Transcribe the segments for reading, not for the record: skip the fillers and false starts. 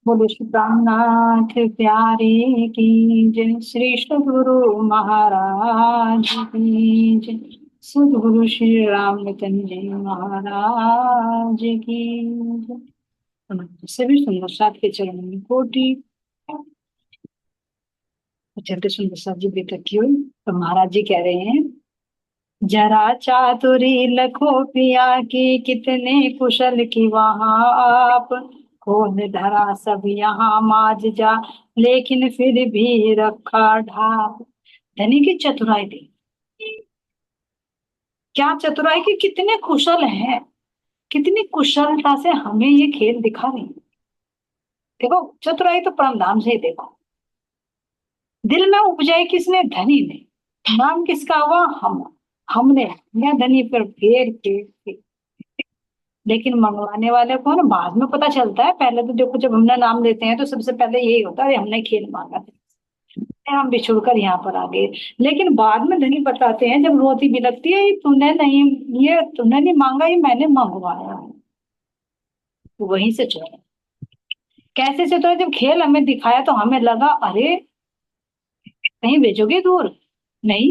बोलो श्री रामनाथ प्यारे की जय। श्री सद्गुरु महाराज की जय। सद्गुरु श्री रामचंद्र महाराज की जय। सभी सुंदर साथ के चरणों में कोटि चलते सुंदर साथ जी बेटा क्यों। तो महाराज जी कह रहे हैं, जरा चातुरी लखो पिया की कितने कुशल की वहां आप। कौन धरा सब यहाँ माज जा, लेकिन फिर भी रखा ढाप। धनी की चतुराई थी, क्या चतुराई की, कितने कुशल है, कितनी कुशलता से हमें ये खेल दिखा रही है। देखो चतुराई तो परम धाम से ही देखो। दिल में उपजाई किसने, धनी ने। नाम किसका हुआ, हमने मैं धनी पर फेर के। लेकिन मंगवाने वाले को ना बाद में पता चलता है। पहले तो देखो जब हमने नाम लेते हैं तो सबसे पहले यही होता है, अरे हमने खेल मांगा था, हम बिछुड़ कर यहाँ पर आ गए। लेकिन बाद में धनी बताते हैं, जब रोती बिलकती है, ये तूने नहीं मांगा, ये मैंने मंगवाया है। तो वहीं से चला। कैसे से तो जब खेल हमें दिखाया तो हमें लगा, अरे कहीं भेजोगे दूर, नहीं,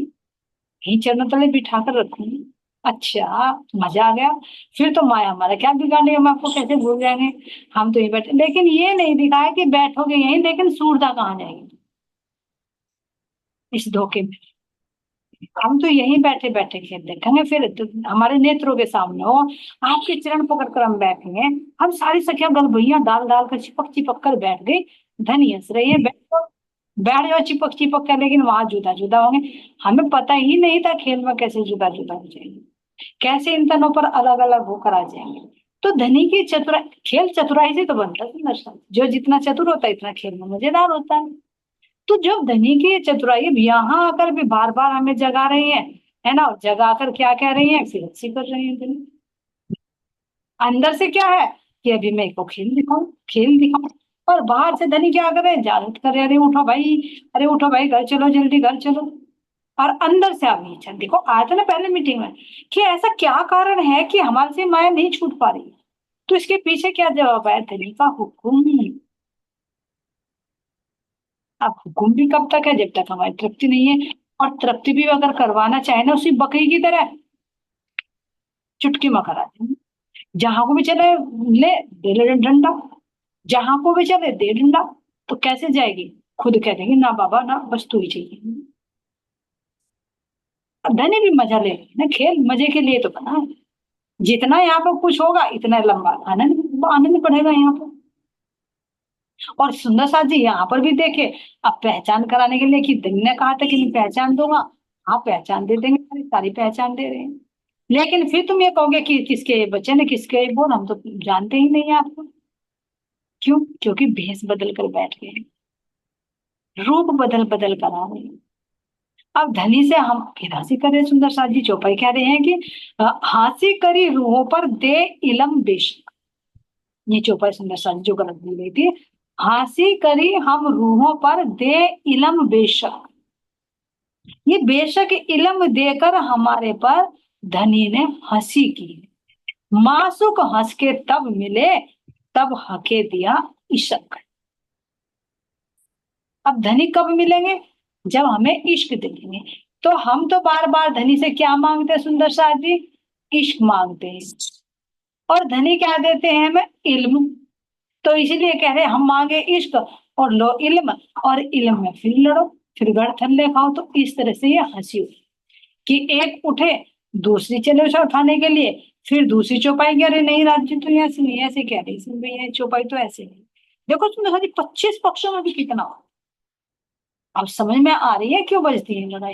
यहीं चरणों तले बिठा कर रखूंगी। अच्छा, मजा आ गया। फिर तो माया हमारा क्या बिगाड़ेगी, हम आपको कैसे भूल जाएंगे। हम तो यहीं बैठे, लेकिन ये नहीं दिखाया कि बैठोगे यहीं लेकिन सूरता कहाँ जाएगी इस धोखे में। हम तो यहीं बैठे बैठे खेल देखेंगे, फिर तो हमारे नेत्रों के सामने हो, आपके चरण पकड़ कर हम बैठेंगे। हम सारी सखियां गलबैया डाल डाल कर चिपक चिपक कर बैठ गई। धनी हंस रही है, बैठो बैठ जाओ चिपक चिपक कर, लेकिन वहां जुदा जुदा होंगे। हमें पता ही नहीं था खेल में कैसे जुदा जुदा हो जाएंगे, कैसे इन तनों पर अलग अलग होकर आ जाएंगे। तो धनी की चतुराई, खेल चतुराई से तो बनता है सुंदर सा। जो जितना चतुर होता है इतना खेल में मजेदार होता है। तो जब धनी की चतुराई अब यहाँ आकर भी बार बार हमें जगा रही है ना, और जगा कर क्या कह रही है, फिर अच्छी कर रही है धनी। अंदर से क्या है कि अभी मैं को खेल दिखाऊं, खेल दिखाऊं। और बाहर से धनी क्या कर रहे हैं, जागृत कर रहे हैं, अरे उठो भाई, अरे उठो भाई, घर चलो, जल्दी घर चलो। और अंदर से आप नीचे देखो, आया था ना पहले मीटिंग में कि ऐसा क्या कारण है कि हमारे से माया नहीं छूट पा रही। तो इसके पीछे क्या जवाब है, धनी का हुक्म। अब हुक्म भी कब तक है, जब तक हमारी तृप्ति नहीं है। और तृप्ति भी अगर करवाना चाहे ना, उसी बकरी की तरह चुटकी में करा देंगे। जहां को भी चले ले, दे ले डंडा, जहां को भी चले दे डंडा। तो कैसे जाएगी, खुद कह देंगे ना बाबा ना, बस तू ही चाहिए। अब धनी भी मजा ले रही है ना, खेल मजे के लिए तो बना है। जितना यहाँ पर कुछ होगा इतना लंबा आनंद आनंद बढ़ेगा यहाँ पर। और सुंदर साथ जी यहाँ पर भी देखे, अब पहचान कराने के लिए कि दिन ने कहा था कि मैं पहचान दूंगा। हाँ पहचान दे देंगे, सारी सारी पहचान दे रहे हैं। लेकिन फिर तुम ये कहोगे कि किसके बच्चे ने किसके बोल, हम तो जानते ही नहीं है आपको। क्यों, क्योंकि भेष बदल कर बैठ गए, रूप बदल बदल कर आ रहे हैं। अब धनी से हम फिर हंसी करे, सुंदर साथ जी चौपाई कह रहे हैं कि हंसी करी रूहों पर दे इलम बेशक। ये चौपाई सुंदर साथ जी जो गलत बोल रही थी। हंसी करी हम रूहों पर दे इलम बेशक। ये बेशक इल्म देकर हमारे पर धनी ने हंसी की। मासूक हंस के तब मिले, तब हके दिया इशक। अब धनी कब मिलेंगे, जब हमें इश्क दिलेंगे। तो हम तो बार बार धनी से क्या मांगते हैं सुंदर साथी, इश्क मांगते हैं। और धनी क्या देते हैं हमें, इल्म। तो इसीलिए कह रहे हैं, हम मांगे इश्क और लो इल्म, और इल्म में फिर लड़ो, फिर गढ़ थल्ले खाओ। तो इस तरह से ये हंसी हुई कि एक उठे, दूसरी चले उसे उठाने के लिए। फिर दूसरी चौपाई की, अरे नहीं राज्य तो यहाँ से नहीं, ऐसे कह रही सुन भैया, चौपाई तो ऐसे नहीं। देखो तुमने खाली 25 पक्षों में भी कितना हो। अब समझ में आ रही है क्यों बजती है लड़ाई।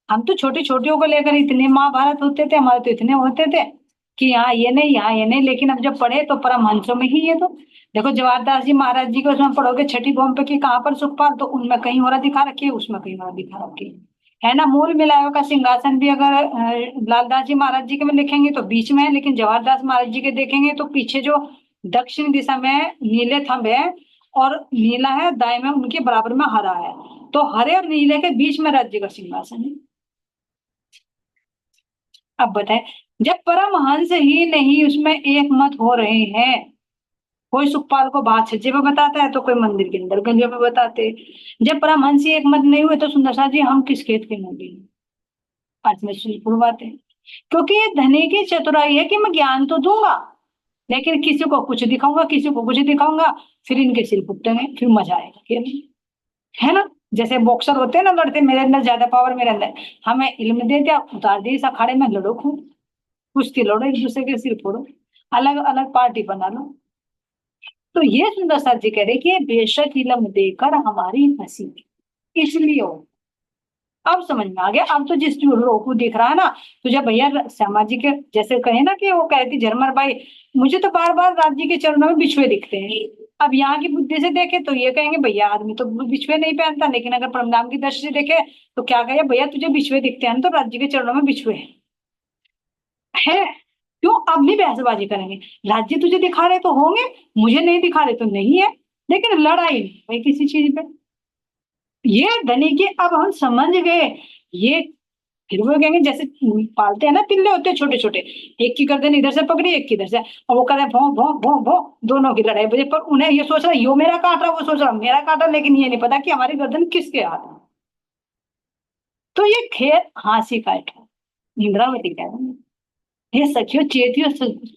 हम तो छोटी छोटियों को लेकर इतने महाभारत होते थे, हमारे तो इतने होते थे कि यहाँ ये नहीं, यहाँ ये नहीं। लेकिन अब जब पढ़े तो परमहंसों में ही ये तो देखो, जवाहरदास जी महाराज जी को उसमें पढ़ोगे छठी भूमि पे कि कहाँ पर सुखपाल, तो उनमें कहीं और दिखा रखी है, उसमें कहीं और दिखा रखी है ना। मूल मिलायो का सिंहासन भी अगर लालदास जी महाराज जी के में लिखेंगे तो बीच में है, लेकिन जवाहरदास महाराज जी के देखेंगे तो पीछे जो दक्षिण दिशा में नीले थंब है, और नीला है दाएं में, उनके बराबर में हरा है। तो हरे और नीले के बीच में राज्य का सिंहासन है। अब बताए, जब परमहंस ही नहीं उसमें एक मत हो रहे हैं, कोई सुखपाल को बात छज्जे पे बताता है तो कोई मंदिर के अंदर गंजे पे बताते। जब परमहंस ही एक मत नहीं हुए तो सुंदरसा जी हम किस खेत के मूली, आज में सुरपुर बात है। क्योंकि ये धनी की चतुराई है कि मैं ज्ञान तो दूंगा, लेकिन किसी को कुछ दिखाऊंगा, किसी को कुछ दिखाऊंगा, फिर इनके सिर फुटेंगे, फिर मजा आएगा खेल, है ना। जैसे बॉक्सर होते हैं ना, लड़ते, मेरे अंदर ज्यादा पावर, मेरे अंदर, हमें इल्म दे दिया, उतार दी इस अखाड़े में, लड़ो खूब, कुश्ती लड़ो, एक दूसरे के सिर फोड़ो, अलग अलग पार्टी बना लो। तो ये सुंदर सर जी कह रहे कि ये बेशक इल्म देकर हमारी हंसी इसलिए हो। अब समझ में आ गया। अब तो जिस लोग को दिख रहा है ना, तो जब भैया श्यामा जी के जैसे कहे ना कि वो कहती झरमर भाई, मुझे तो बार बार राज जी के चरणों में बिछुए दिखते हैं। अब यहाँ की बुद्धि से देखे तो ये कहेंगे भैया आदमी तो बिछुए नहीं पहनता, लेकिन अगर परमधाम की दृष्टि से देखे तो क्या कहे, भैया तुझे बिछुए दिखते हैं तो राज जी के चरणों में बिछुए है। क्यों अब नहीं बहसबाजी करेंगे, राज्य तुझे दिखा रहे तो होंगे, मुझे नहीं दिखा रहे तो नहीं है, लेकिन लड़ाई नहीं भाई किसी चीज पे। ये धनी की अब हम समझ गए। ये फिर वो कहेंगे जैसे पालते हैं ना, पिल्ले होते हैं छोटे छोटे, एक की गर्दन इधर से पकड़ी, एक की इधर से, और वो कर रहे भों भों भों भों, दोनों की लड़ाई बजे, पर उन्हें ये सोच रहा है यो मेरा काट रहा, वो सोच रहा मेरा काटा, लेकिन ये नहीं पता कि हमारी गर्दन किसके हाथ में। तो ये खेल हासी का है, इंद्रावती कह रहे हैं, हे सखियो चेतियो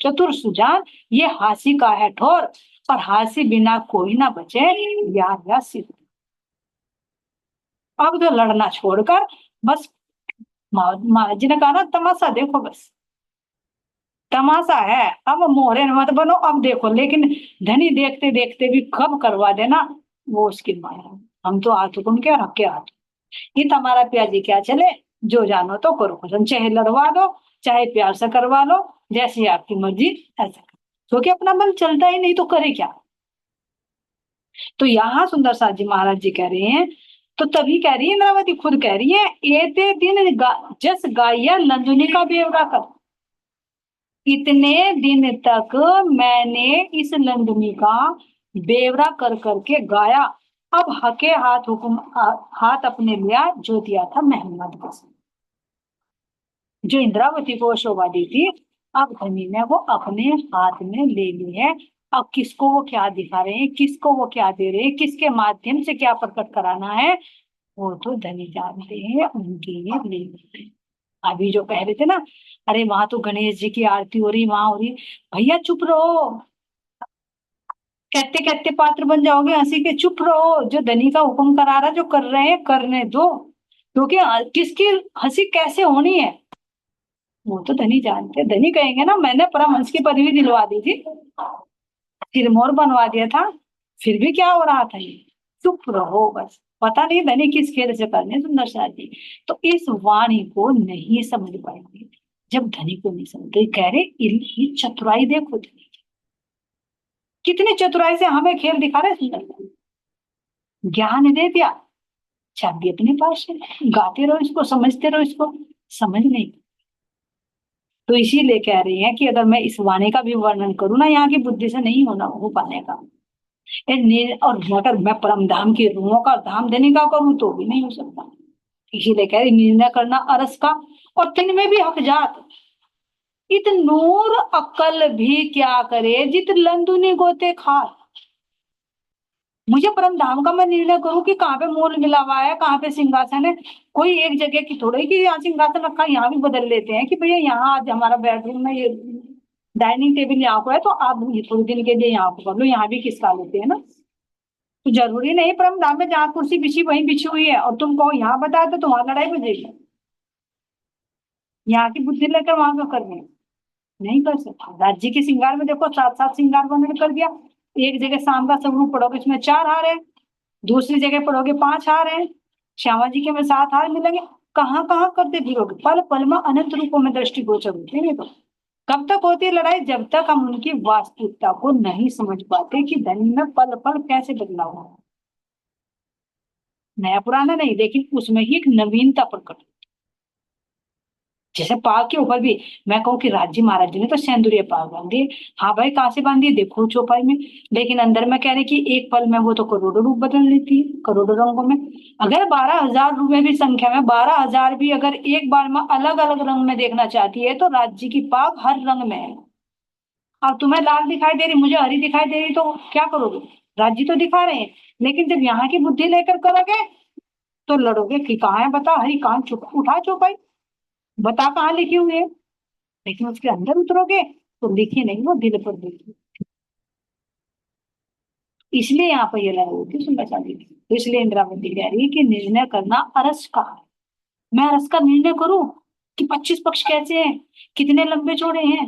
चतुर सुजान, ये हासी का है ठोर, और हासी बिना कोई ना बचे, या सिद्ध। अब तो लड़ना छोड़कर बस महाराज जी ने कहा ना, तमाशा देखो बस, तमाशा है, अब मोहरे मत बनो, अब देखो। लेकिन धनी देखते देखते भी कब करवा देना, वो उसकी माया है। हम तो हाथ हुकुम के रख के हाथ, ये तुम्हारा प्याजी क्या चले, जो जानो तो करो पसंद, चाहे लड़वा दो चाहे प्यार से करवा लो, जैसी आपकी मर्जी ऐसा करो, क्योंकि अपना मन चलता ही नहीं तो करे क्या। तो यहाँ सुंदर साथ जी महाराज जी कह रहे हैं, तो तभी कह रही है इंद्रावती, खुद कह रही है, एते दिन जस गाया नंदुनी का बेवड़ा कर, इतने दिन तक मैंने इस नंदुनी का बेवड़ा कर करके गाया, अब हके हाथ हुकुम हाथ अपने लिया, जो दिया था मोहम्मद को, जो इंद्रावती को शोभा दी थी, अब धनी ने वो अपने हाथ में ले ली है। अब किसको वो क्या दिखा रहे हैं, किसको वो क्या दे रहे हैं, किसके माध्यम से क्या प्रकट कराना है, वो तो धनी जानते हैं, उनकी ये लीला है। अभी जो कह रहे थे ना, अरे वहां तो गणेश जी की आरती हो रही, वहां हो रही, भैया चुप रहो, कहते कहते पात्र बन जाओगे हंसी के, चुप रहो, जो धनी का हुक्म करा रहा, जो कर रहे हैं करने दो, क्योंकि किसकी हंसी कैसे होनी है वो तो धनी जानते हैं। धनी कहेंगे ना, मैंने परमहंस की पदवी दिलवा दी थी, सिरमौर बनवा दिया था, फिर भी क्या हो रहा था ये, चुप रहो बस। पता नहीं धनी किस खेल से करने सुंदर शाह जी, तो इस वाणी को नहीं समझ पाएंगे जब धनी को नहीं समझते। कह रहे इनकी चतुराई देखो, धनी कितनी चतुराई से हमें खेल दिखा रहे सुंदर शाह। ज्ञान दे दिया, चाबी अपने पास है, गाते रहो इसको, समझते रहो इसको, समझ नहीं। तो इसीलिए कह रही है कि अगर मैं इस वाणी का भी वर्णन करूँ ना, यहाँ की बुद्धि से नहीं होना हो पाने का। और अगर मैं परम धाम की रूहों का धाम देने का करूँ तो भी नहीं हो सकता। इसीलिए कह रही निर्णय करना अरस का, और तिन में भी हक जात, इत नूर अक्ल भी क्या करे, जित लंदुनी गोते खार। मुझे परम धाम का मैं निर्णय करूं कि कहाँ पे मोल मिला हुआ है, कहाँ पे सिंहासन है, कोई एक जगह की थोड़ी कि यहाँ सिंहासन रखा, यहाँ भी बदल लेते हैं कि भैया यहाँ आज हमारा बेडरूम में ये डाइनिंग टेबल यहाँ को है तो आप ये थोड़े दिन के लिए यहाँ को कर लो, यहाँ भी किसका लेते हैं ना। तो जरूरी नहीं परम धाम में जहाँ कुर्सी बिछी वहीं बिछी हुई है, और तुम कहो यहाँ बताया तो तुम्हारी लड़ाई बजेगी, यहाँ की बुद्धि लेकर वहां का करने नहीं कर सकता। राज्य के श्रृंगार में देखो, सात सात श्रृंगार वर्णन कर दिया। एक जगह शाम का स्वरूप पढ़ोगे इसमें 4 हार है, दूसरी जगह पढ़ोगे 5 हार है, श्यामा जी के में 7 हार मिलेंगे। कहाँ कहाँ करते फिरोगे, पल पल में अनंत रूपों में दृष्टिगोचर होते हैं। तो कब तक होती है लड़ाई, जब तक हम उनकी वास्तविकता को नहीं समझ पाते कि धन में पल पल कैसे बदलाव हुआ है। नया पुराना नहीं, लेकिन उसमें ही एक नवीनता प्रकट। जैसे पाग के ऊपर भी मैं कहूँ कि राज्य महाराज जी ने तो सेंदूरिया पाग बांधी, हाँ भाई कहाँ से बांधी देखो चौपाई में, लेकिन अंदर में कह रहे कि एक पल में वो तो करोड़ों रूप बदल लेती है, करोड़ों रंगों में। अगर 12,000 रूप में भी संख्या में 12,000 भी अगर एक बार में अलग अलग रंग में देखना चाहती है तो राज्य की पाग हर रंग में है। अब तुम्हें लाल दिखाई दे रही, मुझे हरी दिखाई दे रही, तो क्या करोगे? राज्य तो दिखा रहे हैं, लेकिन जब यहाँ की बुद्धि लेकर करोगे तो लड़ोगे कि कहाँ है बता, हरी कहाँ छुप उठा चौपाई, बता कहाँ लिखी हुई है। लेकिन उसके अंदर उतरोगे तो लिखी नहीं, वो दिल पर लिखी। इसलिए यहाँ पर ये लड़ाई होती है सुंदर शादी की। तो इसलिए इंद्रावती कह रही है कि निर्णय करना अरस का है। मैं अरस का निर्णय करूं कि 25 पक्ष कैसे हैं, कितने लंबे चौड़े हैं?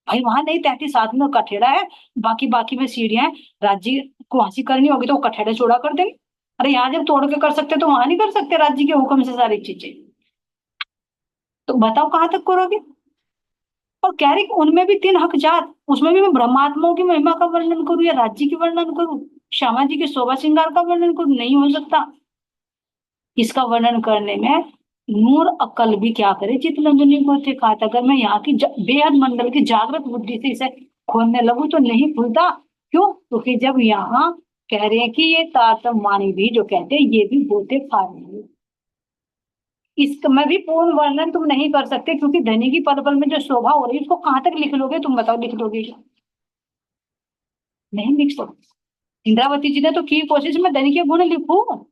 भाई वहां नहीं, 33 आदमियों का कठेड़ा है, बाकी बाकी में सीढ़ियां हैं। राज्य को हासिल करनी होगी तो वो कठेड़ा चौड़ा कर देंगे। अरे यहाँ जब तोड़ के कर सकते तो वहां नहीं कर सकते राज्य के हुक्म से सारी चीजें? तो बताओ कहाँ तक करोगे? और कह रही कि उनमें भी 3 हक जात, उसमें भी मैं ब्रह्मात्माओं की महिमा का वर्णन करूं या राज्य की वर्णन करूं, श्यामा जी के शोभा श्रृंगार का वर्णन करूं? नहीं हो सकता। इसका वर्णन करने में नूर अक्ल भी क्या करे, चितरंजनी को थे कहा था, अगर मैं यहाँ की बेहद मंडल की जागृत बुद्धि से इसे खोलने लगूं तो नहीं खुलता। क्यों? क्योंकि जब यहाँ कह रहे हैं कि ये तारतम वाणी भी जो कहते हैं ये भी बोलते खा रहे हैं, इसका मैं भी पूर्ण वर्णन तुम नहीं कर सकते, क्योंकि धनी की पल पल में जो शोभा हो रही है उसको कहाँ तक लिख लोगे? तुम बताओ, लिख दोगे क्या? नहीं लिख सकते। इंद्रावती जी ने तो की कोशिश, मैं धनी के गुण लिखूं,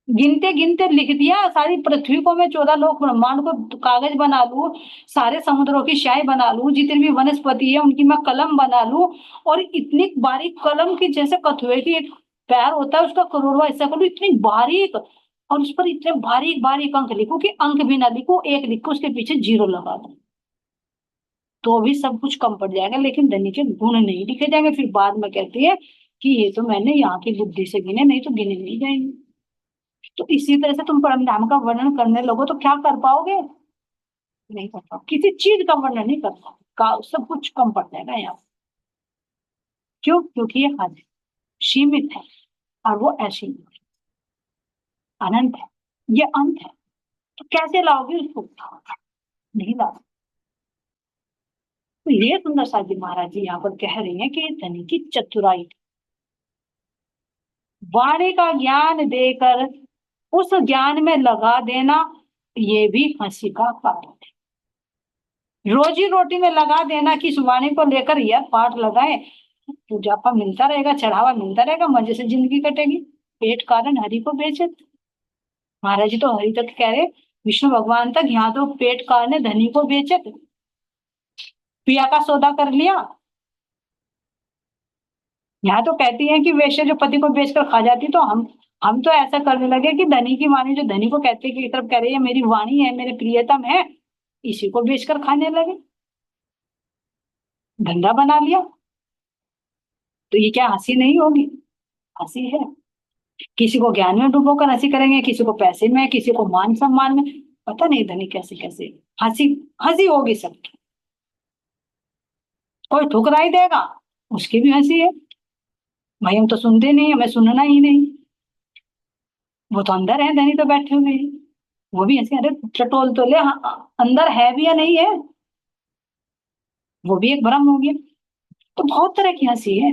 गिनते गिनते लिख दिया, सारी पृथ्वी को मैं 14 लोक ब्रह्मांड को कागज बना लूं, सारे समुद्रों की स्याही बना लूं, जितनी भी वनस्पति है उनकी मैं कलम बना लूं, और इतनी बारीक कलम की जैसे कछुए की एक पैर होता है उसका करोड़वा हिस्सा कर लूं, इतनी बारीक, और उस पर इतने बारीक बारीक अंक लिखूं कि अंक भी ना लिखूं, एक लिखूं उसके पीछे जीरो लगा दूं, तो भी सब कुछ कम पड़ जाएगा, लेकिन धनी के गुण नहीं लिखे जाएंगे। फिर बाद में कहती है कि ये तो मैंने यहाँ की बुद्धि से गिने, नहीं तो गिने नहीं जाएंगे। तो इसी तरह से तुम परमधाम का वर्णन करने लगो तो क्या कर पाओगे? नहीं कर पाओ, किसी चीज का वर्णन नहीं कर पाओ, का सब कुछ कम पड़ जाएगा यहाँ। क्यों? क्योंकि ये हद है, सीमित है, और वो असीमित है, अनंत है, ये अंत है। तो कैसे लाओगे उसको? नहीं लाओ। तो ये सुंदर सा जी महाराज जी यहाँ पर कह रहे हैं कि धनी की चतुराई, वाणी का ज्ञान देकर उस ज्ञान में लगा देना, ये भी हंसी का कारण है। रोजी रोटी में लगा देना कि इस वाणी को लेकर यह पाठ लगाए, पूजा पाठ मिलता रहेगा, चढ़ावा मिलता रहेगा, मजे से जिंदगी कटेगी। पेट कारण हरि को बेचे। महाराज जी तो हरि तक कह रहे, विष्णु भगवान तक, यहाँ तो पेट कारण धनी को बेचे, पिया का सौदा कर लिया। यहाँ तो कहती है कि वैश्य जो पति को बेचकर खा जाती, तो हम तो ऐसा करने लगे कि धनी की वाणी, जो धनी को कहते कि एक तरफ कह रही है मेरी वाणी है, मेरे प्रियतम है, इसी को बेचकर खाने लगे, धंधा बना लिया। तो ये क्या हंसी नहीं होगी? हंसी है। किसी को ज्ञान में डुबोकर हंसी करेंगे, किसी को पैसे में, किसी को मान सम्मान में, पता नहीं धनी कैसे कैसे हंसी, हंसी होगी सबकी। कोई ठुकराई देगा, उसकी भी हंसी है। भाई हम तो सुनते नहीं, हमें सुनना ही नहीं। वो तो अंदर है, धनी तो बैठे हुए हैं, वो भी हंसी, अरे टटोल तो ले, हाँ, अंदर है भी या नहीं है, वो भी एक भ्रम हो गया। तो बहुत तरह की हंसी है।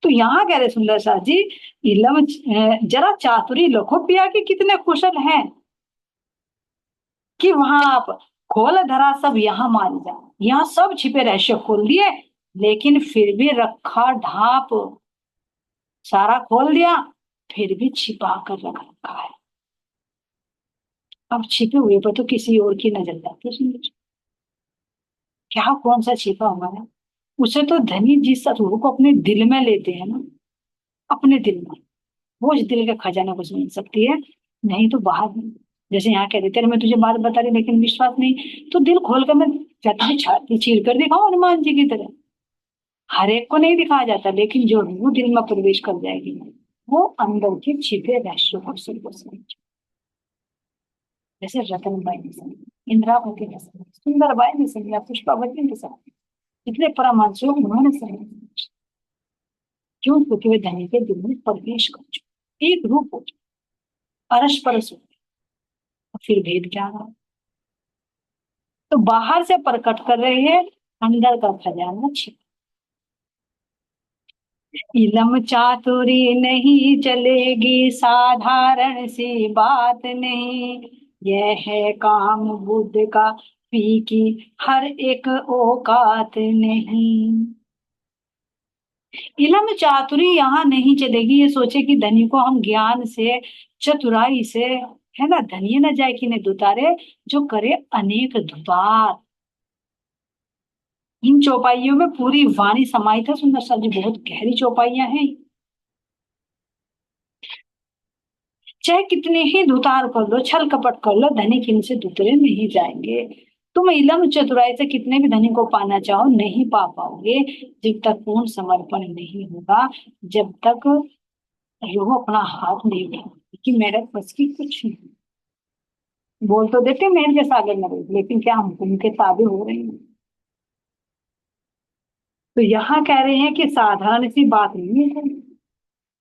तो यहाँ कह रहे सुंदर शाह जी, इलम जरा चातुरी लखो पिया के कितने कुशल हैं, कि वहां आप खोल धरा सब यहाँ मान जा, यहाँ सब छिपे रहस्य खोल दिए, लेकिन फिर भी रखा ढाप, सारा खोल दिया, फिर भी छिपा कर रख रखा है। अब छिपे हुए पर तो किसी और की नजर जाती है सुंदर, क्या कौन सा छिपा हुआ है? उसे तो धनी जिस रूह को अपने दिल में लेते हैं ना, अपने दिल में, वो इस दिल के खजाना को समझ सकती है, नहीं तो बाहर नहीं। जैसे यहाँ कह देते हैं मैं तुझे बात बता रही लेकिन विश्वास नहीं, तो दिल खोल कर मैं चाहता हूँ छाती चीर कर दिखाऊं हनुमान जी की तरह। हर एक को नहीं दिखाया जाता, लेकिन जो रूह दिल में प्रवेश कर जाएगी वो अंदर के छिपे रहस्यों को सबको समझ। जैसे रतनबाई ने समझा, इंद्रावती ने समझा, सुंदरबाई ने समझा, पुष्पावती ने समझा, इतने परमांशों उन्होंने समझा। क्यों? क्योंकि वे धनी के दिल में प्रवेश कर चुके, एक रूप हो चुके, परस परस हो गए। फिर भेद क्या रहा? तो बाहर से प्रकट कर रहे हैं, अंदर का खजाना छिपा। इलम चातुरी नहीं चलेगी, साधारण सी बात नहीं, यह है काम बुद्ध का पी की हर एक औकात नहीं। इलम चातुरी यहाँ नहीं चलेगी ये सोचे कि धनी को हम ज्ञान से, चतुराई से, है ना, धनी न जाए कि ने दुतारे, जो करे अनेक दुतार। इन चौपाइयों में पूरी वाणी समाहित है सुंदर सा जी, बहुत गहरी चौपाइयां हैं। चाहे कितने ही दुतार कर लो, छल कपट कर लो, धनिक इनसे दुतरे नहीं जाएंगे। तुम इलम चतुराई से कितने भी धनी को पाना चाहो नहीं पा पाओगे, जब तक पूर्ण समर्पण नहीं होगा, जब तक वो अपना हाथ नहीं उठाओगे कि मेरे बस की कुछ नहीं। बोल तो देते मेरे जैसा आगे न रहे, लेकिन क्या हम उनके ताबे हो रहे हैं। तो यहाँ कह रहे हैं कि साधारण सी बात नहीं है,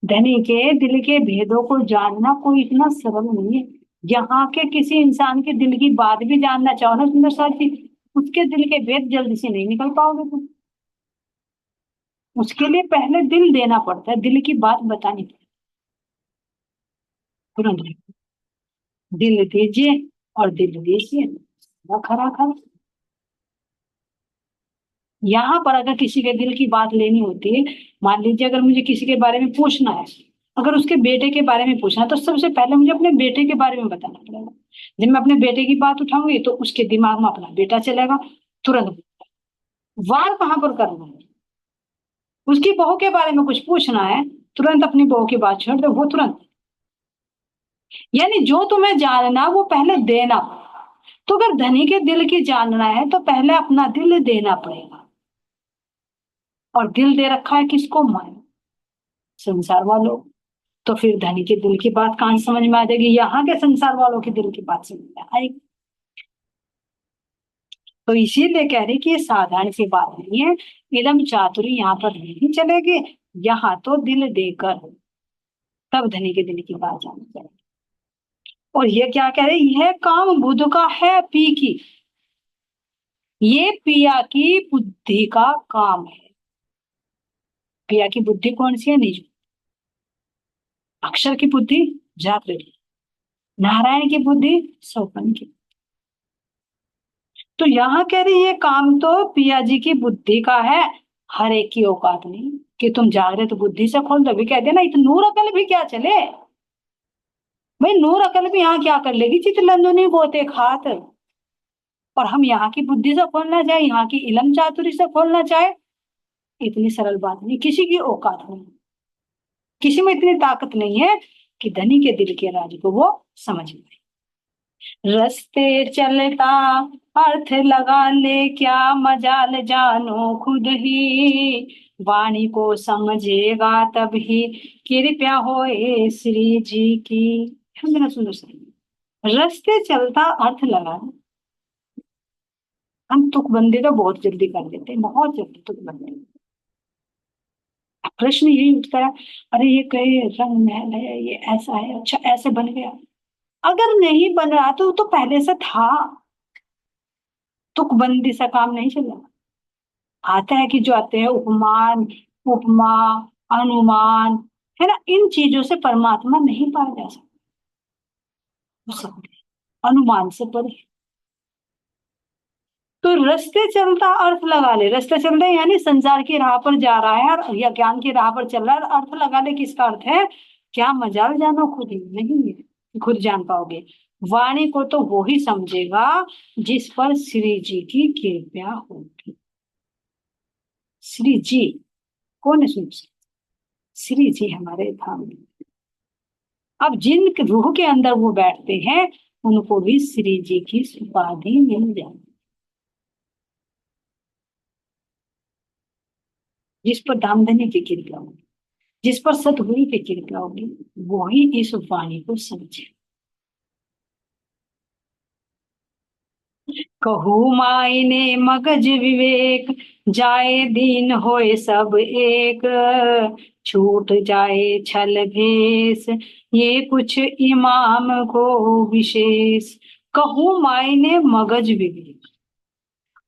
धनी के दिल के भेदों को जानना कोई इतना सरल नहीं है। यहाँ के किसी इंसान के दिल की बात भी जानना चाहो ना सुंदर साथी, उसके दिल के भेद जल्दी से नहीं निकल पाओगे तुम। उसके लिए पहले दिल देना पड़ता है, दिल की बात बतानी पड़ती है तुरंत। दिल दीजिए और दिल दीजिए, खरा खरा। यहाँ पर अगर किसी के दिल की बात लेनी होती है, मान लीजिए अगर मुझे किसी के बारे में पूछना है, अगर उसके बेटे के बारे में पूछना है, तो सबसे पहले मुझे अपने बेटे के बारे में बताना पड़ेगा। जब मैं अपने बेटे की बात उठाऊंगी तो उसके दिमाग में अपना बेटा चलेगा तुरंत। वार कहाँ पर करना है, उसकी बहू के बारे में कुछ पूछना है, तुरंत अपनी बहू की बात छोड़ दो, वो तुरंत। यानी जो तुम्हें जानना वो पहले देना पड़ेगा। तो अगर धनी के दिल की जानना है तो पहले अपना दिल देना पड़ेगा। और दिल दे रखा है किसको? मन, संसार वालों। तो फिर धनी के दिल की बात कहां से समझ में आ जाएगी? यहाँ के संसार वालों के दिल की बात समझ में आएगी। तो इसीलिए कह रही कि ये साधारण सी बात नहीं है, इलम चातुरी यहाँ पर नहीं चलेगी। यहाँ तो दिल देकर तब धनी के दिल की बात जानी चाहिए। और ये क्या कह रहे, यह काम बुध का है पी की, ये पिया की बुद्धि का काम है। पिया की बुद्धि कौन सी है? निज। अक्षर की बुद्धि जागृत, नारायण की बुद्धि स्वपन की। तो यहाँ कह रही ये काम तो पिया जी की बुद्धि का है, हर एक की औकात नहीं कि तुम जागृत बुद्धि से खोल दो। भी कह देना इत नूर अकल भी क्या चले, भाई नूर अकल भी यहाँ क्या कर लेगी, चित लंदुनी गोते खात। और हम यहाँ की बुद्धि से खोलना चाहे, यहाँ की इलम चातुरी से खोलना चाहे, इतनी सरल बात नहीं, किसी की औकात नहीं, किसी में इतनी ताकत नहीं है कि धनी के दिल के राज को वो समझ ले। रस्ते चलता अर्थ लगा ले, क्या मजाल जानो खुद ही, वाणी को समझेगा तब ही कृपया होए श्री जी की। सुनो सुनो सुनो, रस्ते चलता अर्थ लगा। हम तुकबंदी तो बहुत जल्दी कर देते हैं, बहुत जल्दी तुकबंदी। प्रश्न यही उठता है, अरे ये कहे रंग महल है, ये ऐसा है, अच्छा ऐसे बन गया। अगर नहीं बन रहा तो पहले से था, तुकबंदी से काम नहीं चलेगा। आता है कि जो आते हैं उपमान, उपमा, अनुमान, है ना, इन चीजों से परमात्मा नहीं पाया जा सकता, हो सकते अनुमान से परे। तो रस्ते चलता अर्थ लगा ले, रस्ते चल रहे यानी संसार की राह पर जा रहा है और या ज्ञान की राह पर चल रहा है, अर्थ लगा ले किसका अर्थ है? क्या मजाल जानो खुद ही, नहीं है खुद जान पाओगे। वाणी को तो वो ही समझेगा जिस पर श्री जी की कृपा होगी। श्री जी कौन है? सुन, श्री जी हमारे धाम में। अब जिन रूह के अंदर वो बैठते हैं उनको भी श्री जी की उपाधि मिल जाती, जिस पर धामधनी की कृपा होगी, जिस पर सतगुरु की कृपा होगी, वो ही इस वाणी को समझे। कहू मायने मगज विवेक, जाए दीन होए सब एक, छूट जाए छल भेष, ये कुछ इमाम को विशेष। कहू मायने मगज विवेक,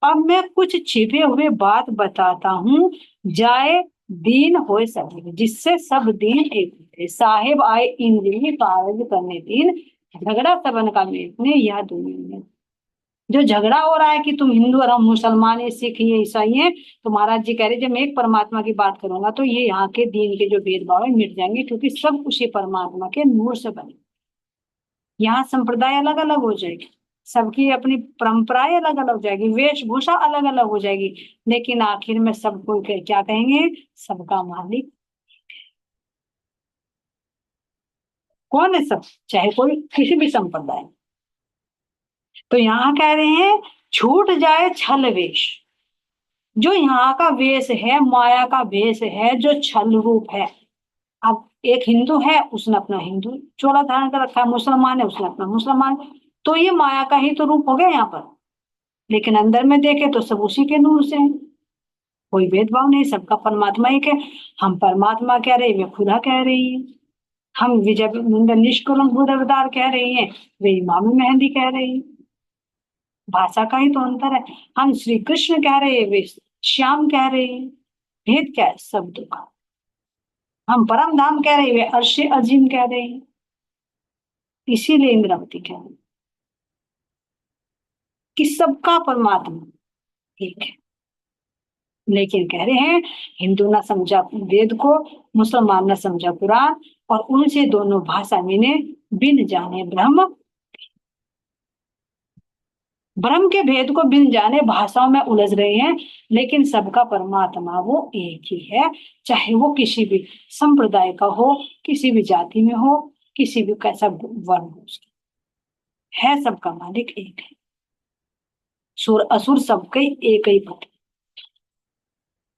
अब मैं कुछ छिपे हुए बात बताता हूँ, जाए दीन होए सब एक, जिससे सब दीन एक होते। साहेब आए इंद्रिय कारज करने दीन, झगड़ा सबन का मेटने यह दुनिया में। जो झगड़ा हो रहा है कि तुम हिंदू और हम मुसलमान है, सिख ये ईसाई हैं, तो महाराज जी कह रहे जब मैं एक परमात्मा की बात करूंगा तो ये यहाँ के दीन के जो भेदभाव है मिट जाएंगे, क्योंकि सब उसी परमात्मा के नूर से बने। यहाँ संप्रदाय अलग अलग हो जाएगी, सबकी अपनी परंपराएं अलग अलग हो जाएगी, वेशभूषा अलग अलग हो जाएगी, लेकिन आखिर में सबको क्या कहेंगे, सबका मालिक कौन है? सब, चाहे कोई किसी भी संप्रदाय। तो यहाँ कह रहे हैं छूट जाए छल वेश। जो यहाँ का वेश है, माया का वेश है, जो छल रूप है। अब एक हिंदू है, उसने अपना हिंदू चोला धारण कर रखा है, मुसलमान है उसने अपना मुसलमान, तो ये माया का ही तो रूप हो गया यहाँ पर। लेकिन अंदर में देखे तो सब उसी के नूर से हैं। कोई भेदभाव नहीं, सबका परमात्मा एक है। हम परमात्मा कह रहे, वे खुदा कह रही है। हम विजय निष्कलंक बुरदार कह रही हैं, वे इमाम मेहंदी कह रही है। भाषा का ही तो अंतर है। हम श्री कृष्ण कह रहे हैं, वे श्याम कह रहे हैं। भेद क्या है? शब्द का। हम परम धाम कह रहे हैं, वे अर्श अजीम कह रहे हैं। इसीलिए इंद्रावती कह रहे हैं कि सबका परमात्मा एक है। लेकिन कह रहे हैं हिंदू ना समझा वेद को, मुसलमान ना समझा कुरान, और उनसे दोनों भाषा में बिन जाने ब्रह्म। ब्रह्म के भेद को बिन जाने भाषाओं में उलझ रहे हैं, लेकिन सबका परमात्मा वो एक ही है। चाहे वो किसी भी संप्रदाय का हो, किसी भी जाति में हो, किसी भी कैसा वर्ण हो, उसकी है, सबका मालिक एक है। सुर असुर सबके एक ही पति।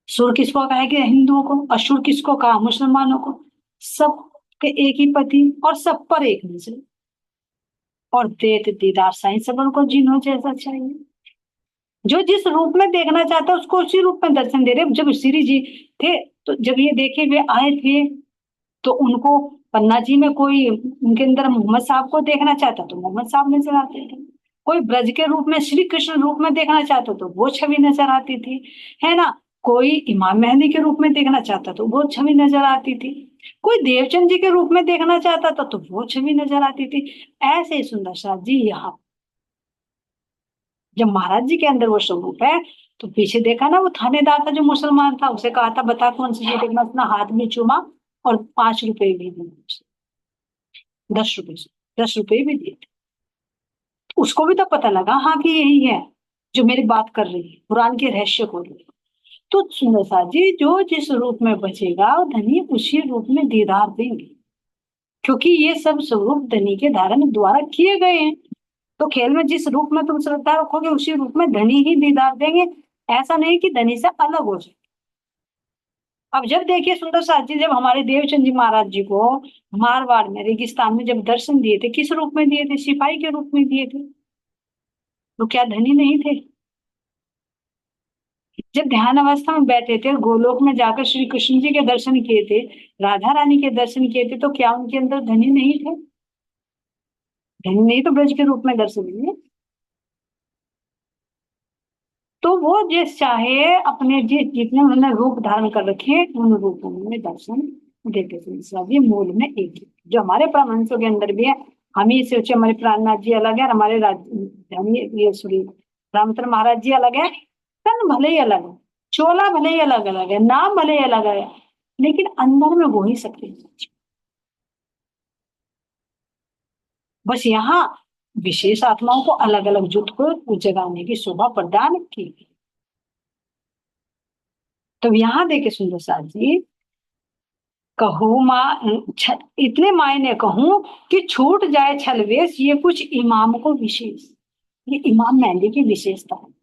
सुर किसको कहा है कि हिंदुओं को, असुर किसको कहा मुसलमानों को। सब के एक ही पति और सब पर एक नजर, और देत दीदार साईं सबन को जिन्हों जैसा चाहिए। जो जिस रूप में देखना चाहता है उसको उसी रूप में दर्शन दे रहे। जब श्री जी थे, तो जब ये देखे वे आए थे, तो उनको पन्ना जी में कोई उनके अंदर मोहम्मद साहब को देखना चाहता तो मोहम्मद साहब नजर आते थे। कोई ब्रज के रूप में श्री कृष्ण रूप में देखना चाहता तो वो छवि नजर आती थी, है ना। कोई इमाम मेहंदी के रूप में देखना चाहता तो वो छवि नजर आती थी। कोई देवचंद जी के रूप में देखना चाहता था तो वो छवि नजर आती थी। ऐसे ही सुंदर साथ जी यहाँ जब महाराज जी के अंदर वो स्वरूप है, तो पीछे देखा ना वो थानेदार था जो मुसलमान था, उसे कहा था बता कौन सी चीज देखना, अपना हाथ में चूमा और 5 रुपए भी दिए, 10 रुपए से 10 रुपए भी दिए थे। उसको भी तो पता लगा हाँ कि यही है जो मेरी बात कर रही है, कुरान के रहस्य को रही है। तो सुंदर साथ जी जो जिस रूप में बचेगा धनी उसी रूप में दीदार देंगे, क्योंकि ये सब स्वरूप धनी के धारण द्वारा किए गए हैं। तो खेल में जिस रूप में तुम श्रद्धा रखोगे उसी रूप में धनी ही दीदार देंगे। ऐसा नहीं कि धनी से अलग हो जाए। अब जब देखिए सुंदर साथ जी, जब हमारे देवचंद जी महाराज जी को मारवाड़ में रेगिस्तान में जब दर्शन दिए थे, किस रूप में दिए थे? सिपाही के रूप में दिए थे। तो क्या धनी नहीं थे? जब ध्यान अवस्था में बैठे थे, गोलोक में जाकर श्री कृष्ण जी के दर्शन किए थे, राधा रानी के दर्शन किए थे, तो क्या उनके अंदर धनी नहीं थे? धनी नहीं तो ब्रज के रूप में दर्शन दिए। तो वो जिस चाहे अपने जितने उन्होंने रूप धारण कर रखे उन रूपों में दर्शन देते थे। सभी मूल में एक ही, जो हमारे परमहंसों के अंदर भी है। हम ही सोचे हमारे प्राणनाथ जी अलग है, हमारे ये सॉरी रामचंद्र महाराज जी अलग है। तन भले ही अलग है, चोला भले ही अलग अलग है, नाम भले ही अलग है, लेकिन अंदर में वो ही सकते हैं। बस यहाँ विशेष आत्माओं को अलग अलग जुट को जगाने की शोभा प्रदान की। तो यहाँ देखे सुंदर साथ जी, कहूँ इतने मायने कहूँ कि छूट जाए छलवेश, ये कुछ इमाम को विशेष। ये इमाम मेहंदी की विशेषता है,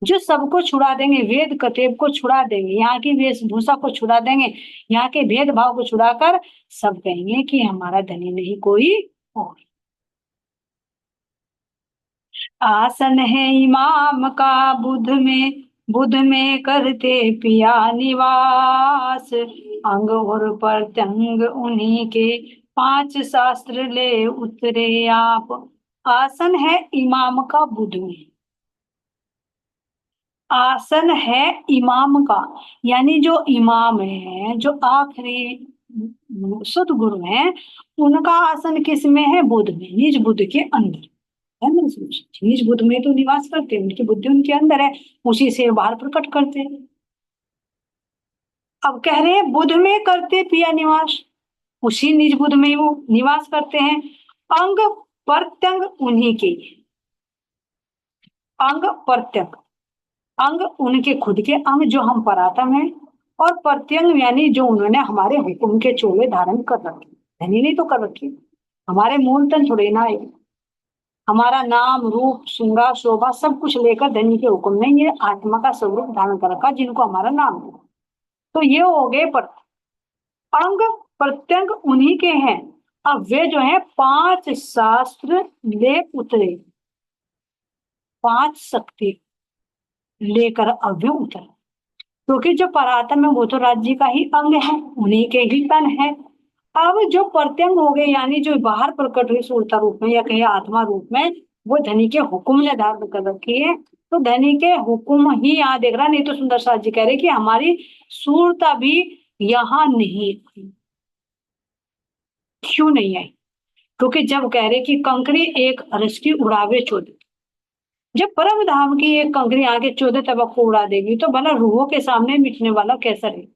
जो सबको छुड़ा देंगे, वेद कतेब को छुड़ा देंगे, यहाँ की वेशभूषा को छुड़ा देंगे, यहाँ के भेदभाव को छुड़ाकर सब कहेंगे कि हमारा धनी नहीं कोई और। आसन है इमाम का बुध में करते पिया निवास, अंग और प्रत्यंग उन्हीं के 5 शास्त्र ले उतरे आप। आसन है इमाम का बुध में, आसन है इमाम का, यानी जो इमाम है, जो आखिरी सदगुरु है, उनका आसन किस में है? बुध में, निज बुध के अंदर। है ना। निज बुद्ध में तो निवास करते हैं, उनकी बुद्धि उनके अंदर है, उसी से बाहर प्रकट करते हैं। अब कह रहे हैं बुद्ध में करते पिया निवास, उसी निज बुद्ध में वो निवास करते हैं। अंग प्रत्यंग उन्हीं के, अंग प्रत्यंग, अंग उनके खुद के अंग जो हम परातम है, और प्रत्यंग यानी जो उन्होंने हमारे हुक्म के चोले धारण कर रखे, धनी नहीं तो कर रखी, हमारे मूल तन थोड़े ना है, हमारा नाम रूप श्रृंगार शोभा सब कुछ लेकर धनी के हुक्म ने ये आत्मा का स्वरूप धारण कर रखा, जिनको हमारा नाम है। तो ये हो गए पर अंग प्रत्यंग उन्हीं के हैं। अब वे जो है पांच शास्त्र ले उतरे, पांच शक्ति लेकर अब वे उतरे, क्योंकि जो परात्म है वो तो राज्य का ही अंग है, उन्हीं के ही तन है। अब जो प्रत्यंग हो गए यानी जो बाहर प्रकट हुई सूरता रूप में या कहीं आत्मा रूप में, वो धनी के हुक्म ने धारण कर रखी है। तो धनी के हुक्म ही यहाँ देख रहा, नहीं तो सुंदर साथ जी कह रहे कि हमारी सूरता भी यहाँ नहीं आई। क्यों नहीं आई? क्योंकि जब कह रहे कि कंकड़ी एक अरस की उड़ावे चोदे, जब परम धाम की एक कंकड़ी आके 14 तबक को उड़ा देगी तो भला रूहों के सामने मिटने वाला कैसा रहे?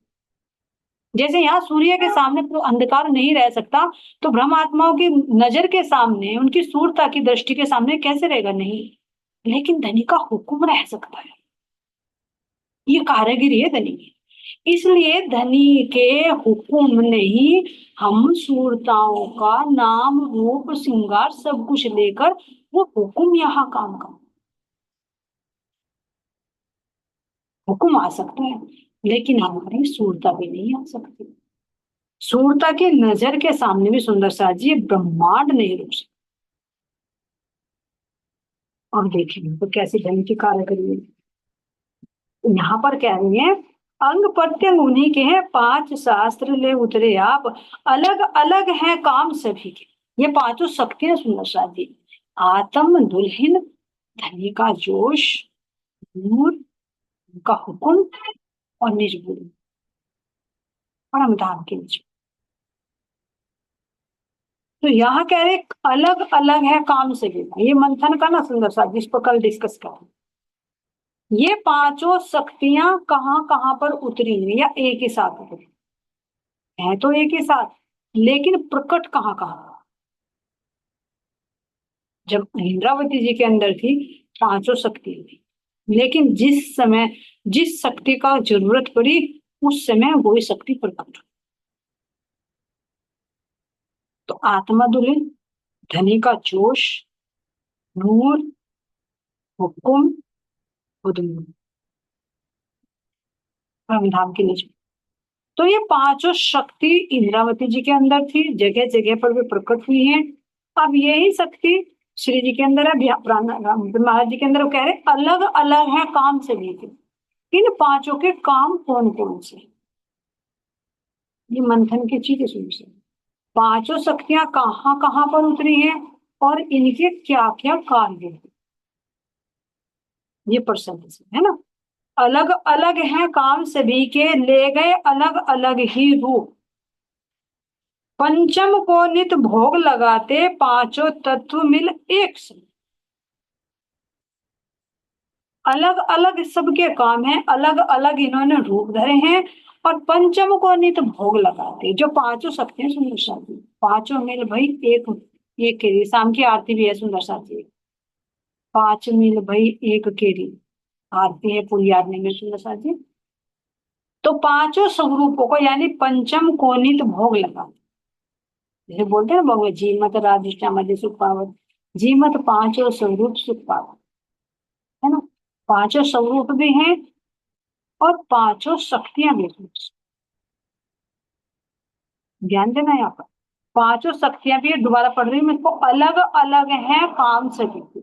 जैसे यहाँ सूर्य के सामने तो अंधकार नहीं रह सकता, तो ब्रह्म आत्माओं की नजर के सामने, उनकी सूरता की दृष्टि के सामने कैसे रहेगा? नहीं। लेकिन धनी का हुक्म रह सकता है, ये कारीगरी है धनी की। इसलिए धनी के हुक्म ने ही हम सूरताओं का नाम रूप श्रृंगार सब कुछ लेकर वो हुक्म यहाँ काम कर, हुक्म आ सकता है, लेकिन हमारी सूरता भी नहीं आ सकती। सूरता की नजर के सामने भी सुंदर सा जी ब्रह्मांड नहीं रुक सकता। और देखिए तो कैसे धन की कारीगरी है। यहाँ पर कह रही है अंग प्रत्यंग उन्हीं के हैं, पांच शास्त्र ले उतरे आप, अलग अलग है काम सभी के। ये पांचों शक्तियां सुंदर सा जी, आत्म दुल्हन, धनी का जोश, नूर, उनका हुक्म, और निज बुद्धि, परम धाम के निज। तो यहाँ कह रहे अलग अलग है काम से भी, ये मंथन का ना सुंदर सा जिस पर कल डिस्कस करें, ये पांचों शक्तियां कहाँ कहाँ पर उतरी हुई या एक ही साथ उतरी है, तो एक ही साथ, लेकिन प्रकट कहाँ कहाँ? जब इंद्रावती जी के अंदर थी पांचों शक्ति थी, लेकिन जिस समय जिस शक्ति का जरूरत पड़ी उस समय वही शक्ति प्रकट हुई। तो आत्मा दुल्हन, धनी का जोश, नूर, हुक्म, बुद्धि, परमधाम के नीचे। तो ये पांचों शक्ति इंद्रावती जी के अंदर थी, जगह जगह पर भी प्रकट हुई है। अब यही शक्ति श्री जी के अंदर है, महाराज जी के अंदर। वो कह रहे अलग अलग है काम से लेकर, इन पांचों के काम कौन कौन से? ये मंथन की चीज है। पांचों शक्तियां कहाँ कहाँ पर उतरी हैं और इनके क्या क्या कार्य हैं, ये प्रश्न है ना। अलग अलग है काम सभी के, ले गए अलग अलग ही रूप, पंचम को नित भोग लगाते, पांचों तत्व मिल एक से। अलग अलग सबके काम है, अलग अलग इन्होंने रूप धरे हैं, और पंचम को नित भोग लगाते, जो पांचों शक्तियां सुंदर साथी, पांचों मिल भाई एक, एक केरी, शाम की आरती भी है सुंदर साथी, पांच मिल भाई एक केरी आरती है पूरी आरती में सुंदर साथी। तो पांचों स्वरूपों को यानी पंचम को नित भोग लगा, जैसे बोलते हैं ना भगवत जी मत राधिष्ठा मध्य सुख पावत, जी मत पांचों स्वरूप सुख पावत, है ना। पांचों स्वरूप भी हैं और पांचों शक्तियां भी हैं, ध्यान देना यहाँ पर। पांचों शक्तियां भी है, दोबारा पढ़ रही हूँ मैं इसको, अलग अलग है काम सभी के,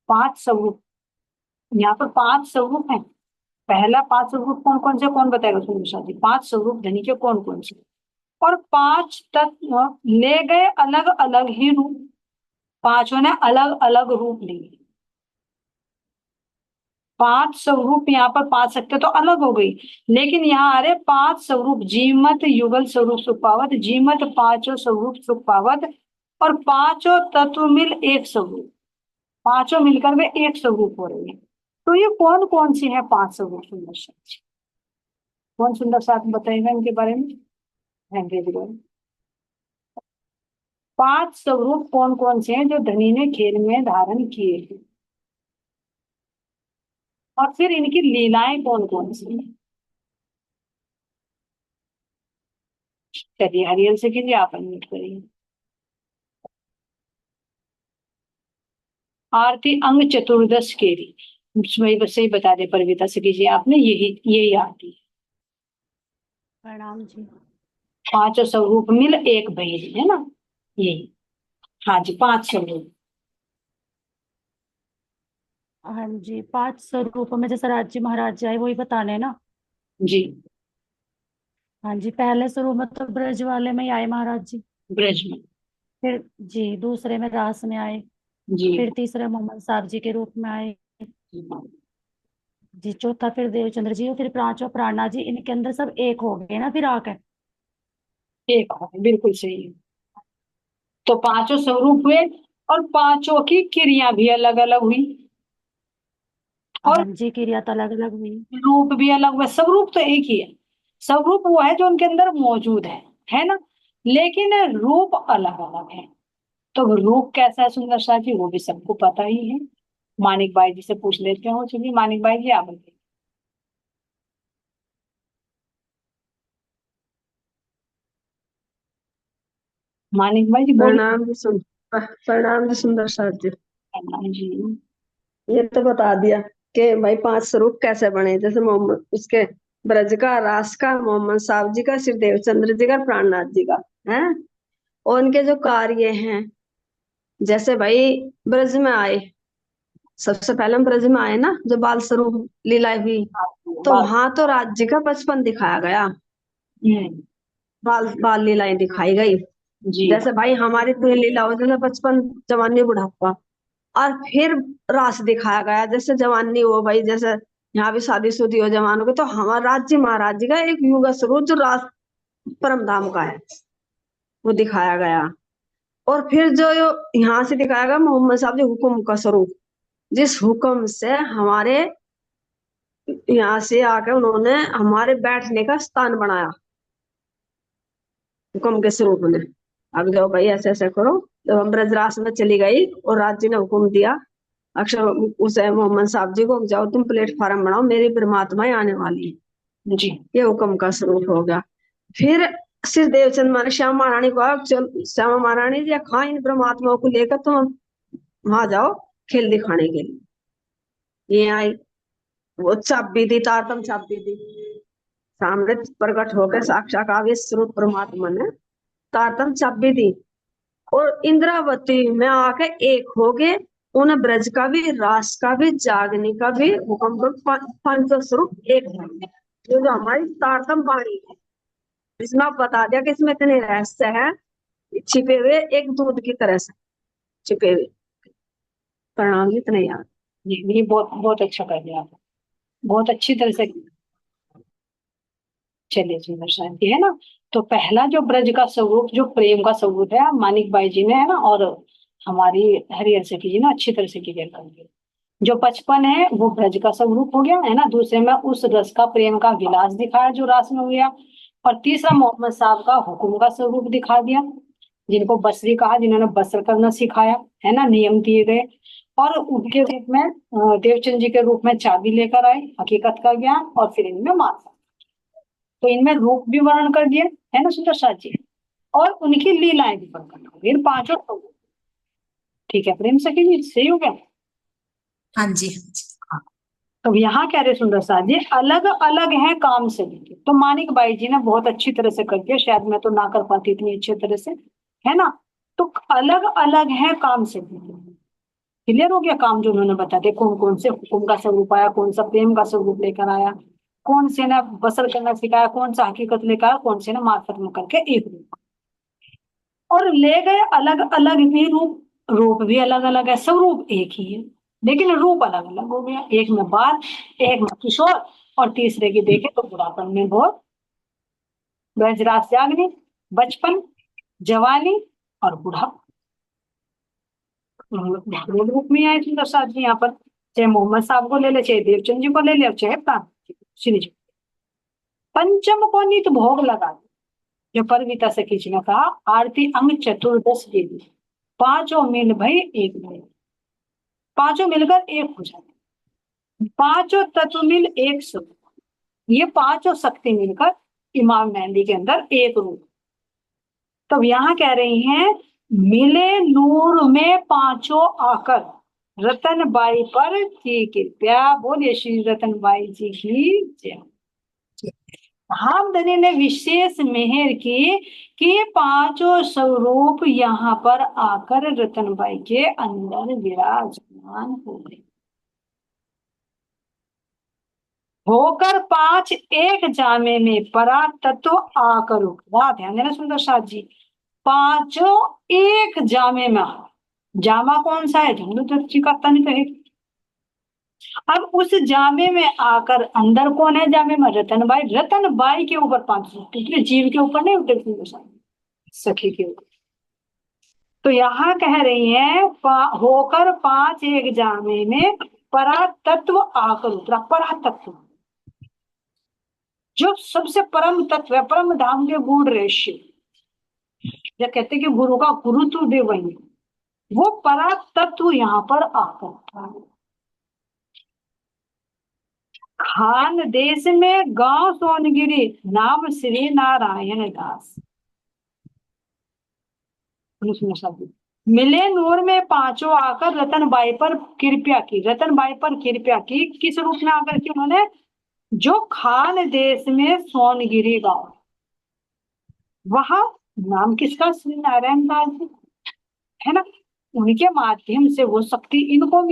पांच स्वरूप, यहाँ पर पांच स्वरूप हैं। पहला पांच स्वरूप कौन कौन से, कौन बताएगा सुनिशा जी? पांच स्वरूप धनी के कौन कौन से? और पांच तत्व ले गए अलग अलग ही रूप, पांचों ने अलग अलग रूप लिए। पांच स्वरूप यहाँ पर पांच शक्ति तो अलग हो गई, लेकिन यहाँ आ रहे पांच स्वरूप, जीमत युगल स्वरूप सुख पावत, जीमत पांचों स्वरूप सुख पावत, और पांचों तत्व मिल एक स्वरूप, पांचों मिलकर वे एक स्वरूप हो रही है। तो ये कौन कौन सी है पांच स्वरूप सुंदर साथ? कौन सुंदर साथ बताएगा इनके बारे में? हेनरी जी बोलो। पांच स्वरूप कौन कौन से हैं जो धनी ने खेल में धारण किए हैं, और फिर इनकी लीलाएं कौन कौन सी हैं? चलिए हरियल से कीजिए, आप अनम्यूट करिए। आरती अंग चतुर्दश केरी, उसमें बस सही बता दे परविता से कीजिए आपने, यही आरती। प्रणाम जी। पांचों स्वरूप मिल एक भैरी है ना, यही। हाँ जी, पांच स्वरूप। हाँ जी, पांच स्वरूपों में जैसे राज्य महाराज आए वही बताने हैं ना। जी। हाँ जी, पहले स्वरूप में तो ब्रज वाले में ही आए महाराज जी। ब्रज में। फिर जी दूसरे में रास में आए। जी। फिर तीसरे मोहम्मद साहब जी के रूप में आए। जी चौथा फिर देवचंद्र जी, और फिर पांचवा प्राणा जी। इनके अंदर सब एक हो गए ना फिर आकर। एक हो गए, बिल्कुल सही है। तो पांचों स्वरूप हुए, और पांचों की क्रिया भी अलग अलग हुई, और हाँ जी, क्रिया तो अलग अलग हुई। रूप भी अलग हुए। स्वरूप तो एक ही है, स्वरूप वो है जो उनके अंदर मौजूद है ना, लेकिन रूप अलग अलग है। तो रूप कैसा है सुंदर सा जी, वो भी सबको पता ही है। मानिक भाई जी से पूछ लेते हो, चलिए मानिक भाई जी आप बताइए। मानिक भाई जी बोलिए। प्रणाम जी प्रणाम जी सुंदर सर जी। जी। ये तो बता दिया कि भाई पांच स्वरूप कैसे बने, जैसे मोहम्मद उसके ब्रज का, रास का, मोहम्मद साहब जी का, श्री देवचंद्र जी का, प्राणनाथ जी का है। और उनके जो कार्य हैं, जैसे भाई ब्रज में आए, सबसे पहले हम ब्रज में आए ना, जो बाल स्वरूप लीलाएं हुई, तो बात। वहां तो राज्य का बचपन दिखाया गया, हम्म। बाल बाल लीलाएं दिखाई गई। जी। जैसे भाई हमारी तो लीला हो, जैसे बचपन, जवानी, बुढ़ापा। और फिर रास दिखाया गया, जैसे जवानी हो भाई, जैसे यहाँ भी शादीशुदी हो जवानों के, तो हमारा राज्य महाराज जी का एक युग स्वरूप जो रास परम धाम का है, वो दिखाया गया। और फिर जो यहाँ से दिखाया गया मोहम्मद साहब जी हुक्म का स्वरूप, जिस हुक्म से हमारे यहाँ से आके उन्होंने हमारे बैठने का स्थान बनाया, हुक्म के स्वरूप ने। अब जाओ भाई ऐसे ऐसे करो। तो हम ब्रजरास में चली गई और राज जी ने हुक्म दिया अक्षर उसे मोहम्मद साहब जी को, जाओ तुम प्लेटफार्म बनाओ, मेरी परमात्मा आने वाली है। जी। ये हुक्म का स्वरूप हो गया। फिर श्री देवचंद माने श्यामा महारानी को, श्यामा महारानी जी खा इन परमात्माओं को लेकर तुम वहां जाओ खेल दिखाने के लिए। ये आई, वो चाबी दी, तारतम चाबी दी, सामने प्रकट होकर साक्षात आवे स्वरूप परमात्मा ने तारतम चाबी दी। और इंद्रावती में आके एक हो गए। उन्हें ब्रज का भी, रास का भी, जागने का भी हुक्म, पंच स्वरूप एक है। ये जो हमारी तारतम वाणी है, इसमें आप बता दिया कि इसमें इतने रहस्य हैं छिपे हुए, एक दूध की तरह से छिपे हुए। प्रणाम जी, इतने याद। ये बहुत बहुत अच्छा कर दिया आपने, बहुत अच्छी तरह से। चलिए सुंदर शांति है ना। तो पहला जो ब्रज का स्वरूप, जो प्रेम का स्वरूप है, मानिक बाई जी ने है ना, और हमारी हरिहर सखी जी ने अच्छी तरह से क्लियर कर दिया। जो बचपन है वो ब्रज का स्वरूप हो गया है ना, दूसरे में उस रस का, प्रेम का विलास दिखाया जो रास में हो गया, और तीसरा मोहम्मद साहब का हुक्म का स्वरूप दिखा दिया, जिनको बसरी कहा, जिन्होंने बसर करना सिखाया है ना, नियम दिए गए। और उनके रूप में देवचंद जी के रूप में चाबी लेकर आए, हकीकत का ज्ञान, और फिर इनमें मार्ग। तो इनमें रूप भी वर्णन कर दिए है ना सुंदर साथ जी, और उनकी लीलाएं भी वर्णन कर दी, इन पांचों स्वरूप। ठीक है प्रेम सखी जी, सही हो गया। हाँ जी, हाँ जी। हाँ। तो यहाँ कह रहे सुंदर साथ जी, अलग अलग है काम से लेके। तो मानिक बाई जी ने बहुत अच्छी तरह से कर दिया, शायद मैं तो ना कर पाती इतनी अच्छी तरह से, है ना। तो अलग अलग है काम से लेके, क्लियर हो गया काम जो उन्होंने बता दिया, कौन कौन से हुक्म का स्वरूप आया, कौन सा प्रेम का स्वरूप लेकर आया, कौन से ने बसर करना सिखाया, कौन सा हकीकत लेकर आया, कौन से ने मार्फत में करके एक रूप। और ले गए अलग अलग भी रूप, रूप भी अलग अलग है, स्वरूप एक ही है, लेकिन रूप अलग अलग हो गया। एक में बाल, एक में किशोर, और तीसरे की देखे तो बुढ़ापन में बहुत, ब्रजराज जागने, बचपन, जवानी, और बुढ़ापा। भगवत रूप में आए सुंदर साथ जी यहाँ पर, चाहे मोहम्मद साहब को ले ले, चाहे देवचंद जी को ले ले, चाहे प्राण श्री जी। पंचम को नित भोग लगा, जो परविता से खींचने कहा, आरती अंग चतुर्दश देवी, पांचों मिल भई एक भई, पांचों मिलकर एक हो जाते, पांचों तत्व मिल एक स्वरूप, ये पांचों शक्ति मिलकर इमाम मेहंदी के अंदर एक रूप। तो यहाँ कह रही हैं, मिले नूर में पांचों आकर, रतन बाई पर की कृपया, बोलिए श्री रतन बाई जी की जय। हमदनी ने विशेष मेहर की कि पांचों स्वरूप यहाँ पर आकर रतनबाई के अंदर विराजमान हो गए, होकर पांच एक जामे में परा तत्व आकर उठा। ध्यान देना सुंदर साथ जी, पांचों एक जामे में, जामा कौन सा है, धनुदत्त जी का तन कहे। अब उस जामे में आकर, अंदर कौन है जामे में, रतनबाई, रतनबाई के ऊपर पांच टुकड़े, जीव के ऊपर नहीं उतरती, सखी के ऊपर। तो यहाँ कह रही है, होकर पांच एक जामे में परा तत्व आकर उतरा। परा तत्व जो सबसे परम तत्व है, परम धाम के गूढ़ रहस्य, जब कहते कि गुरु का गुरुत्व भी वही, वो परा तत्व यहाँ पर आकर उतरा। खान देश में गांव सोनगिरी, नाम श्री नारायण दास। मिले नूर में पांचों आकर रतनबाई पर कृपया की, रतनबाई पर कृपया की, किस रूप में आकर के उन्होंने, जो खान देश में सोनगिरी गांव, वहां नाम किसका, श्री नारायण दास है ना, उनके माध्यम से वो शक्ति इनको